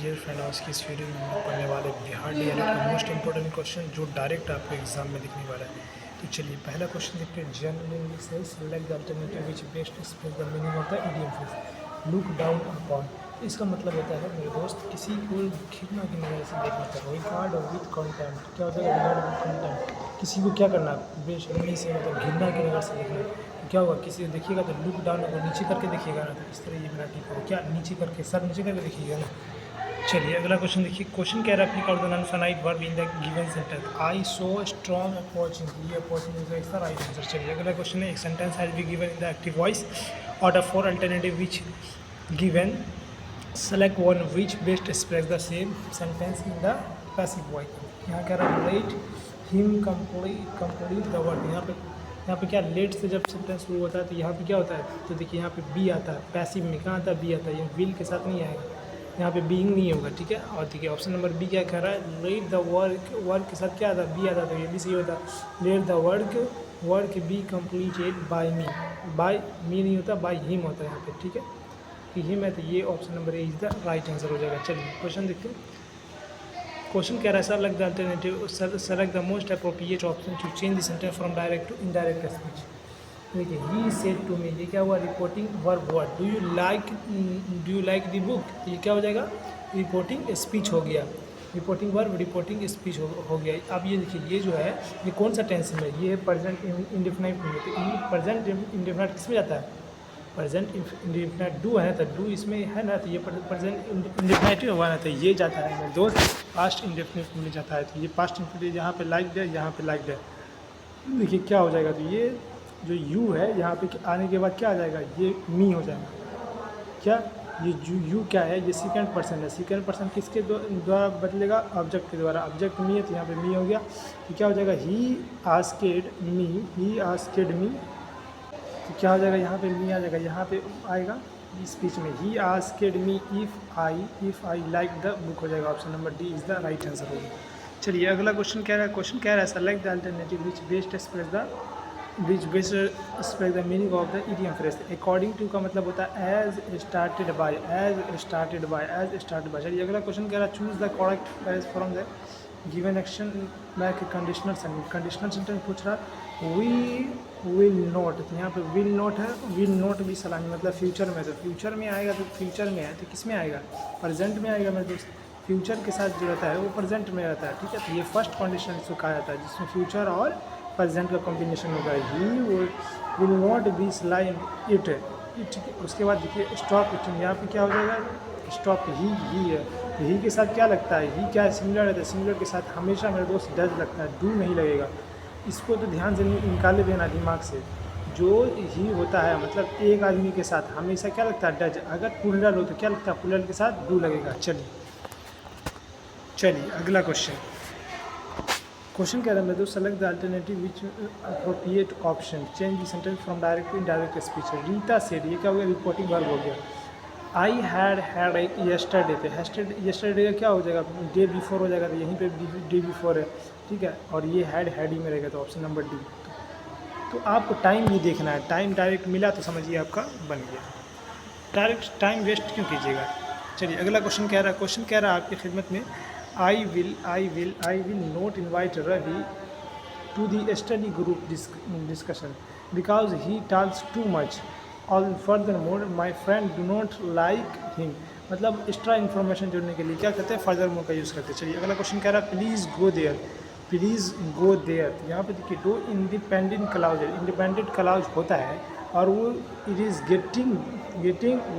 Dear friend, आज की इस वीडियो में हम लोग पढ़ने वाले बिहार डीएलएड का मोस्ट इंपॉर्टेंट क्वेश्चन जो डायरेक्ट आपको एग्जाम में दिखने वाला है। तो चलिए पहला क्वेश्चन देखते हैं। जनरल इंग्लिश है, select the alternative which best express the meaning of the idiom phrase look down upon. इसका मतलब होता है मेरे दोस्त, किसी को घृणा की नज़र से देखना था। रिगार्ड विथ कंटेंट, क्या होता है रिगार्ड विथ कंटेंट? किसी को क्या करना, बेशर्मी से मतलब घृणा की नज़र से देखना। तो क्या होगा, किसी को देखिएगा तो लुक डाउन को नीचे करके देखिएगा ना, तो इस तरह ये मेरा ठीक होगा। क्या नीचे करके, सर नीचे करके देखिएगा ना। चलिए अगला क्वेश्चन देखिए। क्वेश्चन कह रहा है, pick out the non finite verb in the given sentence. I saw strong opportunity, ये अपॉर्चुनिटी इसका राइट आंसर। चलिए अगला क्वेश्चन है, एक sentence has be given in the active voice out of 4 alternative which given select one which best express the same sentence in the passive voice. यहाँ कह रहा है let him complete the word. यहाँ पे क्या, late से जब sentence शुरू होता है तो यहाँ पे क्या होता है, तो देखिए यहाँ पे बी आता है। पैसिव में कहाँ आता है, बी आता है। ये विल के साथ नहीं आएगा, यहाँ पे बीइंग नहीं होगा, ठीक है। और देखिए ऑप्शन नंबर बी क्या कह रहा है, लेट द वर्क के साथ क्या आता है, बी आता है, तो ये भी सही होता है। Let the work be completed by me. By me नहीं होता, बाय हिम होता है यहाँ पे, ठीक है। कि हिम है तो ये option number A is the right answer हो जाएगा। चलिए क्वेश्चन देखते हैं। क्वेश्चन कह रहा है, select the alternative, select the most appropriate option to change the sentence from direct to indirect speech. देखिए ही सेड टू मी, ये क्या हुआ, रिपोर्टिंग वर्ब हुआ। Do you like the book, ये क्या हो जाएगा, रिपोर्टिंग स्पीच हो गया। रिपोर्टिंग वर्ब रिपोर्टिंग स्पीच हो गया। अब ये देखिए, ये जो है ये कौन सा टेंस में, ये है प्रेजेंट इंडेफिनिट में। तो प्रेजेंट इंडेफिनिट किस में जाता है, प्रेजेंट इंडेफिनिट डू है, तो डू इसमें है ना, तो ये प्रेजेंट इंडेफिनिट हुआ ना, तो ये जाता है मेरे दोस्त पास्ट इंडेफिनिट में जाता है। तो ये पास्ट इंडेफिनिट यहाँ पे लाइक्ड है, यहाँ पे लाइक्ड है। देखिए क्या हो जाएगा, तो ये जो यू है यहाँ पे आने के बाद क्या आ जाएगा, ये मी हो जाएगा। क्या ये जो यू क्या है, ये सेकंड पर्सन है। सेकंड पर्सन किसके द्वारा बदलेगा, ऑब्जेक्ट के द्वारा। ऑब्जेक्ट मी है तो यहाँ पे मी हो गया। तो क्या हो जाएगा, ही आस्केड मी, ही आस्केड मी। तो क्या हो जाएगा, यहाँ पे मी आ जाएगा, यहाँ पे आएगा स्पीच में। He asked me if I like the book हो जाएगा। Option number D is the right answer होगा। चलिए अगला क्वेश्चन कह रहा है, select the alternative which best express the meaning of the idiom phrase. According to का मतलब होता है एज स्टार्टेड बाय। चलिए अगला क्वेश्चन कह रहा है, choose the correct phrase from the given action like conditional sentence. Conditional sentence पूछ रहा है, वी विल नॉट, तो यहाँ पे विल नॉट है, विल नॉट भी सलामी मतलब फ्यूचर में। तो फ्यूचर में आएगा, तो फ्यूचर में है तो किस में आएगा, प्रेजेंट में आएगा मेरे दोस्त। फ्यूचर के साथ जो रहता है वो प्रेजेंट में रहता है, ठीक है। तो ये फर्स्ट कंडीशन इसको कहा जाता है जिसमें फ्यूचर और प्रेजेंट का कॉम्बिनेशन होगा। He will not be slime it. उसके बाद देखिए स्टॉप इटिंग, यहाँ पे क्या हो जाएगा, स्टॉप ही है। तो ही के साथ क्या लगता है, ही क्या सिमिलर रहता है, सिमिलर के साथ हमेशा मेरे दोस्त डज लगता है, डू नहीं लगेगा। इसको तो ध्यान से निकाले देना दिमाग से। जो ही होता है मतलब एक आदमी के साथ हमेशा क्या लगता है, डज। अगर प्लूरल हो तो क्या लगता है, प्लूरल के साथ डू लगेगा। चलिए अगला क्वेश्चन कह रहा है मेरे दोस्त, select the alternative which appropriate option, change the sentence from direct to indirect speech. Rita said, ये क्या हो गया, रिपोर्टिंग वर्ब हो गया। आई हैड यस्टरडे पे, यस्टरडे का क्या हो जाएगा, डे बिफोर हो जाएगा, तो यहीं पे डे बिफोर है, ठीक है। और ये हैड ही में रहेगा, तो ऑप्शन नंबर डी। तो आपको टाइम भी देखना है, टाइम डायरेक्ट मिला तो समझिए आपका बन गया। डायरेक्ट टाइम वेस्ट क्यों कीजिएगा। चलिए अगला क्वेश्चन कह रहा है आपकी खिदमत में, I will not invite Ravi to the study group discussion because he talks too much. All furthermore my friend do not like him. मतलब एक्स्ट्रा इन्फॉर्मेशन जोड़ने के लिए क्या कहते हैं, फर्दर मोर का यूज़ करते हैं। चलिए अगला क्वेश्चन कह रहा है, प्लीज़ गो देयर। यहाँ पे देखिए दो इंडिपेंडेंट क्लाउज है, इंडिपेंडेंट क्लाउज होता है और वो इट इज़ गेटिंग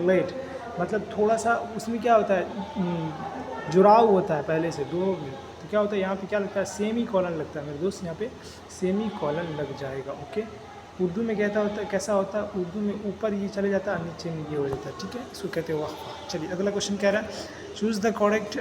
लेट। मतलब थोड़ा सा उसमें क्या होता है, जुड़ाव होता है पहले से दो में। तो क्या होता है, यहाँ पे क्या लगता है, सेमी कॉलन लगता है मेरे दोस्त, यहाँ पे सेमी कॉलन लग जाएगा। ओके, उर्दू में कैसा होता है, उर्दू में ऊपर ये चले जाता है, नीचे में ये हो जाता है, ठीक है। इसको कहते हैं वाह। चलिए अगला क्वेश्चन कह रहा है, choose the correct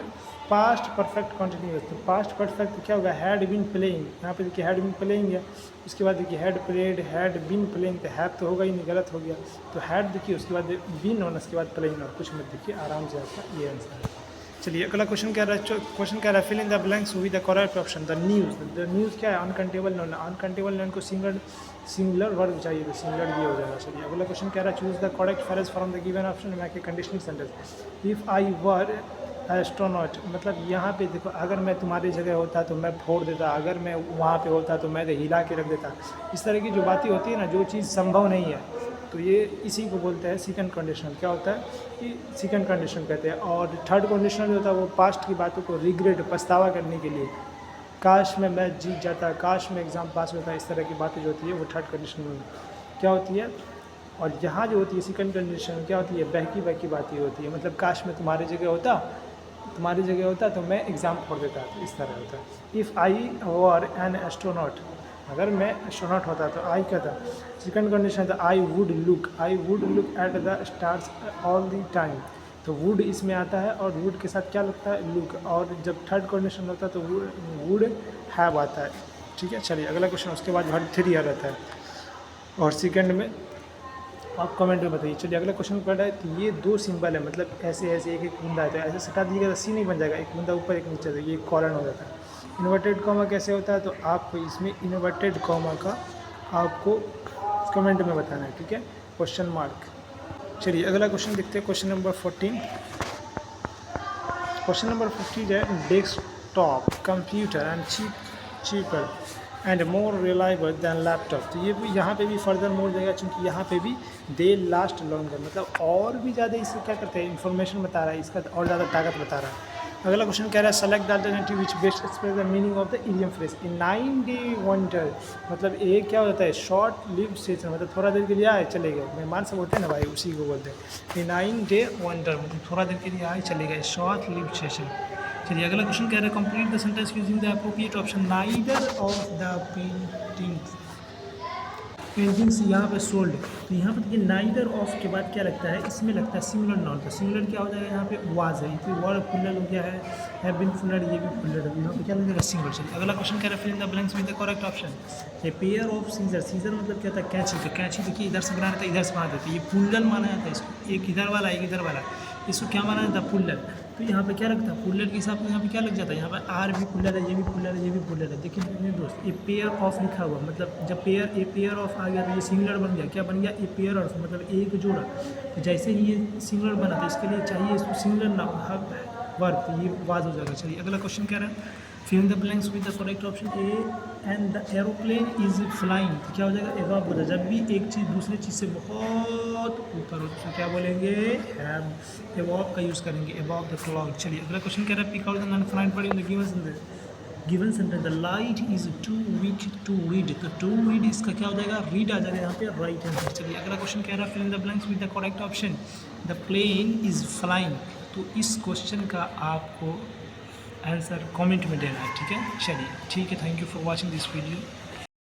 past perfect continuous. तो पास्ट परफेक्ट क्या होगा, हैड बीन प्लेइंग। यहाँ पे देखिए हैड बीन प्लेइंग है, उसके बाद देखिए had played, had been playing, तो हैव तो होगा ही नहीं, गलत हो गया। तो हैड देखिए, उसके बाद बीन होना, उसके बाद प्लेइंग और कुछ मत देखिए, आराम से आपका ये आंसर है। चलिए अगला क्वेश्चन कह रहा है, fill in the blanks with the correct option. The news क्या है, अनकाउंटेबल नाउन। अनकाउंटेबल नाउन को सिंगुलर वर्ब चाहिए, तो सिंगुलर भी हो जाएगा। चलिए अगला क्वेश्चन कह रहा है, choose the correct phrase from the given option, मैं conditional sentence. If I were astronaut, मतलब यहाँ पे देखो, अगर मैं तुम्हारी जगह होता तो मैं फोड़ देता, अगर मैं वहाँ पे होता तो मैं हिला के रख देता। इस तरह की जो बातें होती है ना, जो चीज़ संभव नहीं है, तो ये इसी को बोलते हैं सेकंड कंडीशनल। क्या होता है कि सेकंड कंडीशन कहते हैं। और थर्ड कंडीशनल जो होता है वो पास्ट की बातों को रिग्रेट, पछतावा करने के लिए, काश में मैच जीत जाता, काश में एग्ज़ाम पास होता, इस तरह की बातें जो होती है वो थर्ड कंडीशन में क्या होती है। और यहाँ जो होती है सेकंड कंडीशन में क्या होती है, बहकी बहकी बातें होती है, मतलब काश में तुम्हारी जगह होता तो मैं एग्ज़ाम फोड़ देता, तो इस तरह होता है। If I were an astronaut, अगर मैं एस्ट्रोनॉट होता तो आई क्या था, सेकंड कंडीशन था I would look at the stars all the time. तो वुड इसमें आता है और वुड के साथ क्या लगता है, लुक। और जब थर्ड कंडीशन होता है तो वुड हैव आता है। ठीक है, चलिए अगला क्वेश्चन, उसके बाद वर्ड 3 आ रहता है और सेकंड में आप कमेंट में बताइए। चलिए अगला क्वेश्चन पढ़ रहा है। तो ये 2 सिंबल है, मतलब ऐसे ऐसे एक एक बूंदा है, तो ऐसे सटा दीजिएगा तो सी नहीं बन जाएगा, एक बूंदा ऊपर एक नीचे, तो ये कॉलन हो जाता है। इन्वर्टेड कॉमा कैसे होता है, तो आपको इसमें इन्वर्टेड कॉमा का आपको कमेंट में बताना है, ठीक है, क्वेश्चन मार्क। चलिए अगला क्वेश्चन देखते हैं, क्वेश्चन नंबर 14। क्वेश्चन नंबर 15 है, desktop computer and cheaper and more reliable than laptop. तो ये भी यहाँ पे भी फर्दर मोर देगा, क्योंकि यहाँ पे भी दे लास्ट लॉन्गर, मतलब और भी ज़्यादा इससे क्या करते हैं, इन्फॉर्मेशन बता रहा है, इसका और ज़्यादा ताकत बता रहा है। अगला क्वेश्चन कह रहा है, select the alternative which best express the meaning of the idiom phrase in 9 day wonder. मतलब ये क्या होता है, शॉर्ट लिव सेशन, मतलब थोड़ा देर के लिए आए चले गए, मेहमान सब होते हैं ना भाई, उसी को बोलते हैं। 9 डे वंडर मतलब थोड़ा देर के लिए आए चले गए, शॉर्ट लिव सेशन। चलिए अगला क्वेश्चन कह रहा है, complete the sentence using the appropriate option. Neither of the paintings यहाँ पे सोल्ड, तो यहाँ पर देखिए नाइदर ऑफ के बाद क्या लगता है, इसमें लगता है सिमिलर नाउन। तो सिमिलर क्या हो जाएगा, यहाँ पे वाज है, फिर वर्ड फुलर हो गया है बिन फुलर, ये भी फुलर है, यहाँ पे क्या लगेगा, सिंगल। चलिए अगला क्वेश्चन कह रहा है, fill in the blanks with the correct option. A pair of scissor, scissor मतलब क्या था, कैंची। तो कैंची देखिए इधर से बनाना था, इधर से बनाते थे, ये पुल्लर माना जाता है इसको, एक इधर वाला एक इधर वाला, इसको क्या माना जाता है, पुल्लर। तो यहाँ पे क्या लगता है, पुल्लर के हिसाब से यहाँ पे क्या लग जाता है, यहाँ पे आर भी पुल्लर है, ये भी पुल्लर है, ये भी पुल्लर है। देखिए मेरे दोस्त, ए पेयर ऑफ लिखा हुआ, मतलब जब ए पेयर ऑफ आ गया तो ये सिंगुलर बन गया, क्या बन गया, ए पेयर ऑफ, मतलब एक जोड़ा। तो जैसे ही ये सिंगुलर बना तो इसके लिए चाहिए इसको सिंगुलर ना वर्ब, तो ये वाज हो जाएगा। चलिए अगला क्वेश्चन कह रहा है, fill in the blanks with the correct option. A and the aeroplane is flying, तो क्या हो जाएगा, एबव होता है। जब भी एक चीज़ दूसरी चीज़ से बहुत ऊपर हो तो क्या बोलेंगे, हैव। एबव का यूज़ करेंगे, एबव द क्लाउड। चलिए अगला क्वेश्चन कह रहा है, pick out the non defined word in the given sentence. The light is too weak to read, तो टू रीड इसका क्या हो जाएगा, रीड आ जाएगा यहाँ पे, राइट आंसर। चलिए अगला क्वेश्चन कह रहा है, fill in the blanks with the correct option. The plane is flying, तो इस क्वेश्चन का आपको आंसर कमेंट में देना है, ठीक है। चलिए ठीक है, thank you for watching this video.